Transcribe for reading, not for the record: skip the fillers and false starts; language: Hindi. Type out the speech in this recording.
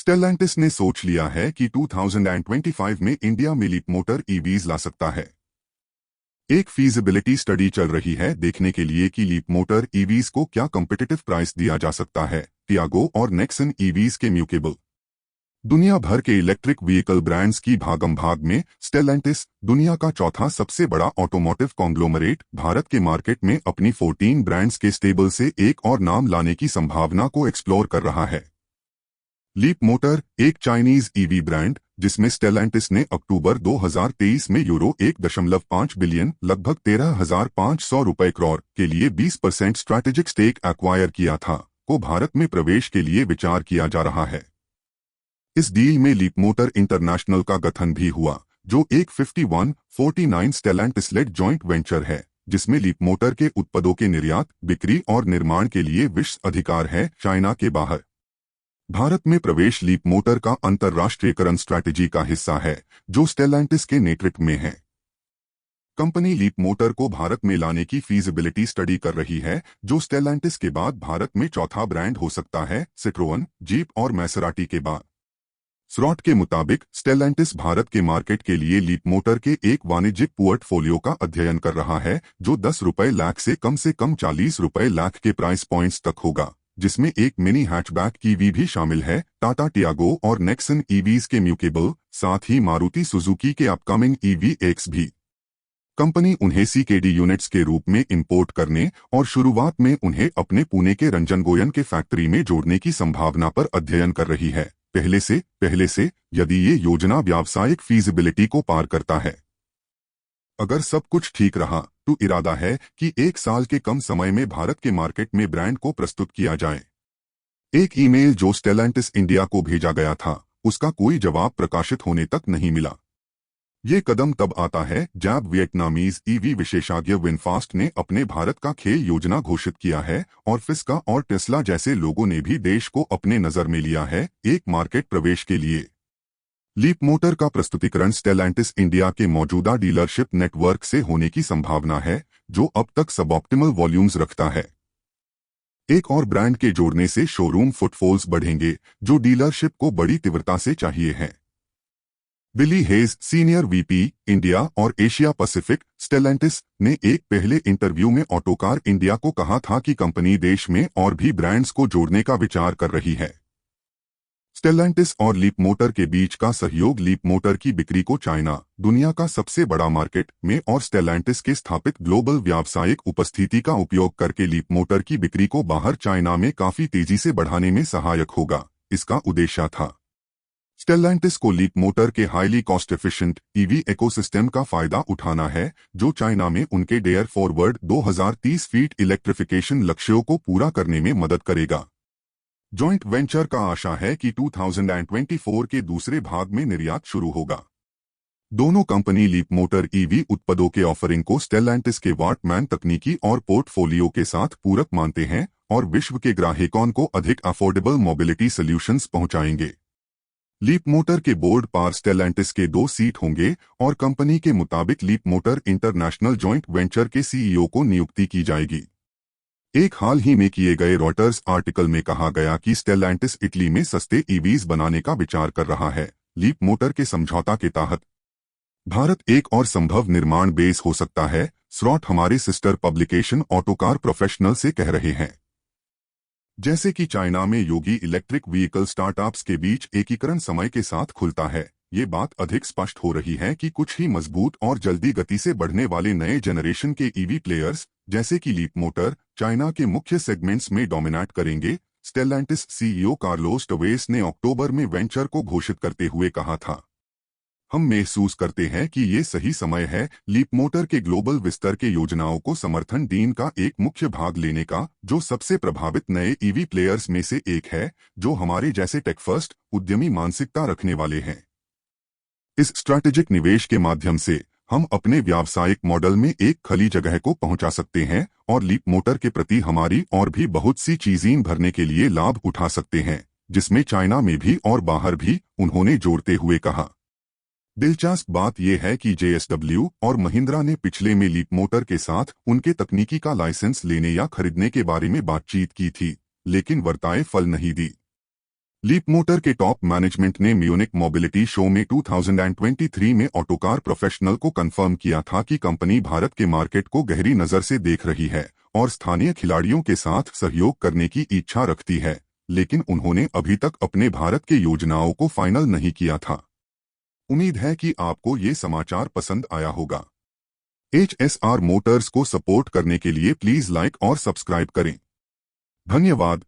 स्टेलांटिस ने सोच लिया है कि 2025 में इंडिया में लीप मोटर ईवीज ला सकता है। एक फीजिबिलिटी स्टडी चल रही है देखने के लिए कि लीप मोटर ईवीज को क्या कॉम्पिटिटिव प्राइस दिया जा सकता है। टियागो और नेक्सन ईवीज के म्यूकेबल। दुनिया भर के इलेक्ट्रिक व्हीकल ब्रांड्स की भागम भाग में स्टेलांटिस, दुनिया का चौथा सबसे बड़ा ऑटोमोटिव कॉन्ग्लोमरेट, भारत के मार्केट में अपनी 14 ब्रांड्स के स्टेबल से एक और नाम लाने की संभावना को एक्सप्लोर कर रहा है। लीप मोटर, एक चाइनीज ईवी ब्रांड जिसमें स्टेलांटिस ने अक्टूबर 2023 में यूरो 1.5 बिलियन, लगभग 13,500 रुपए करोड़ के लिए 20% स्ट्रैटेजिक स्टेक एक्वायर किया था, को भारत में प्रवेश के लिए विचार किया जा रहा है। इस डील में लीप मोटर इंटरनेशनल का गठन भी हुआ, जो एक 51-49 स्टेलांटिस लेड जॉइंट वेंचर है, जिसमें लीप मोटर के उत्पादों के निर्यात, बिक्री और निर्माण के लिए विश्व अधिकार है। चाइना के बाहर भारत में प्रवेश लीप मोटर का अंतर्राष्ट्रीयकरण स्ट्रैटेजी का हिस्सा है, जो स्टेलांटिस के नेतृत्व में है। कंपनी लीप मोटर को भारत में लाने की फीजिबिलिटी स्टडी कर रही है, जो स्टेलांटिस के बाद भारत में चौथा ब्रांड हो सकता है, सिट्रोन, जीप और मैसेराटी के बाद। स्रॉट के मुताबिक स्टेलांटिस भारत के मार्केट के लिए लीप मोटर के एक वाणिज्यिक पोर्टफोलियो का अध्ययन कर रहा है, जो 10 रुपए लाख से कम 40 रुपए लाख के प्राइस पॉइंट्स तक होगा, जिसमें एक मिनी हैचबैक ईवी भी शामिल है। टाटा टियागो और नेक्सन ईवीज के म्यूकेबल, साथ ही मारुति सुजुकी के अपकमिंग ईवी एक्स भी। कंपनी उन्हें सीकेडी यूनिट्स के रूप में इंपोर्ट करने और शुरुआत में उन्हें अपने पुणे के रंजनगोयन के फैक्ट्री में जोड़ने की संभावना पर अध्ययन कर रही है। पहले से यदि ये योजना व्यावसायिक फीजिबिलिटी को पार करता है। अगर सब कुछ ठीक रहा तो इरादा है कि 1 साल के कम समय में भारत के मार्केट में ब्रांड को प्रस्तुत किया जाए। एक ईमेल जो स्टेलांटिस इंडिया को भेजा गया था, उसका कोई जवाब प्रकाशित होने तक नहीं मिला। ये कदम तब आता है जब वियतनामीज ईवी विशेषज्ञ विनफास्ट ने अपने भारत का खेल योजना घोषित किया है और फिस्का और टेस्ला जैसे लोगों ने भी देश को अपने नजर में लिया है एक मार्केट प्रवेश के लिए। लीप मोटर का प्रस्तुतिकरण स्टेलांटिस इंडिया के मौजूदा डीलरशिप नेटवर्क से होने की संभावना है, जो अब तक सबऑप्टिमल वॉल्यूम्स रखता है। एक और ब्रांड के जोड़ने से शोरूम फुटफॉल्स बढ़ेंगे, जो डीलरशिप को बड़ी तीव्रता से चाहिए हैं। बिली हेज, सीनियर वीपी इंडिया और एशिया पैसिफिक, स्टेलांटिस ने एक पहले इंटरव्यू में ऑटोकार इंडिया को कहा था कि कंपनी देश में और भी ब्रांड्स को जोड़ने का विचार कर रही है। स्टेलांटिस और लीप मोटर के बीच का सहयोग लीप मोटर की बिक्री को चाइना, दुनिया का सबसे बड़ा मार्केट, में और स्टेलांटिस के स्थापित ग्लोबल व्यावसायिक उपस्थिति का उपयोग करके लीप मोटर की बिक्री को बाहर चाइना में काफी तेजी से बढ़ाने में सहायक होगा। इसका उद्देश्य था स्टेलांटिस को लीप मोटर के highly cost efficient EV ecosystem का फायदा उठाना है, जो चाइना में उनके डेयर फॉरवर्ड 2030 फीट इलेक्ट्रिफिकेशन लक्ष्यों को पूरा करने में मदद करेगा। जॉइंट वेंचर का आशा है कि 2024 के दूसरे भाग में निर्यात शुरू होगा। दोनों कंपनी लीप मोटर ईवी उत्पादों के ऑफरिंग को स्टेलांटिस के वाटमैन तकनीकी और पोर्टफोलियो के साथ पूरक मानते हैं और विश्व के ग्राहकों को अधिक अफोर्डेबल मोबिलिटी सॉल्यूशंस पहुंचाएंगे। लीप मोटर के बोर्ड पर स्टेलांटिस के 2 सीट होंगे और कंपनी के मुताबिक Leap motor international joint venture के सीईओ को नियुक्ति की जाएगी। एक हाल ही में किए गए रॉयटर्स आर्टिकल में कहा गया कि स्टेलांटिस इटली में सस्ते ईवीज बनाने का विचार कर रहा है। लीप मोटर के समझौता के तहत भारत एक और संभव निर्माण बेस हो सकता है, स्रॉट हमारे सिस्टर पब्लिकेशन ऑटोकार प्रोफेशनल से कह रहे हैं। जैसे कि चाइना में योगी इलेक्ट्रिक व्हीकल स्टार्टअप्स के बीच एकीकरण समय के साथ खुलता है, ये बात अधिक स्पष्ट हो रही है कि कुछ ही मजबूत और जल्दी गति से बढ़ने वाले नए जनरेशन के ईवी प्लेयर्स, जैसे कि लीप मोटर, चाइना के मुख्य सेगमेंट्स में डोमिनेट करेंगे। स्टेलांटिस सीईओ कार्लोस टवेस ने अक्टूबर में वेंचर को घोषित करते हुए कहा था, हम महसूस करते हैं कि ये सही समय है लीप मोटर के ग्लोबल विस्तार के योजनाओं को समर्थन देने का एक मुख्य भाग लेने का, जो सबसे प्रभावित नए ईवी प्लेयर्स में से एक है, जो हमारे जैसे टेक फर्स्ट उद्यमी मानसिकता रखने वाले हैं। इस स्ट्रैटेजिक निवेश के माध्यम से हम अपने व्यावसायिक मॉडल में एक खली जगह को पहुंचा सकते हैं और लीप मोटर के प्रति हमारी और भी बहुत सी चीजें भरने के लिए लाभ उठा सकते हैं, जिसमें चाइना में भी और बाहर भी, उन्होंने जोड़ते हुए कहा। दिलचस्प बात यह है कि जेएसडब्ल्यू और महिंद्रा ने पिछले में लीप मोटर के साथ उनके तकनीकी का लाइसेंस लेने या खरीदने के बारे में बातचीत की थी, लेकिन वार्ताएं फल नहीं दी। लीप मोटर के टॉप मैनेजमेंट ने म्यूनिक मोबिलिटी शो में 2023 में ऑटोकार प्रोफेशनल को कंफर्म किया था कि कंपनी भारत के मार्केट को गहरी नजर से देख रही है और स्थानीय खिलाड़ियों के साथ सहयोग करने की इच्छा रखती है, लेकिन उन्होंने अभी तक अपने भारत के योजनाओं को फाइनल नहीं किया था। उम्मीद है कि आपको ये समाचार पसंद आया होगा। HSR मोटर्स को सपोर्ट करने के लिए प्लीज लाइक और सब्सक्राइब करें। धन्यवाद।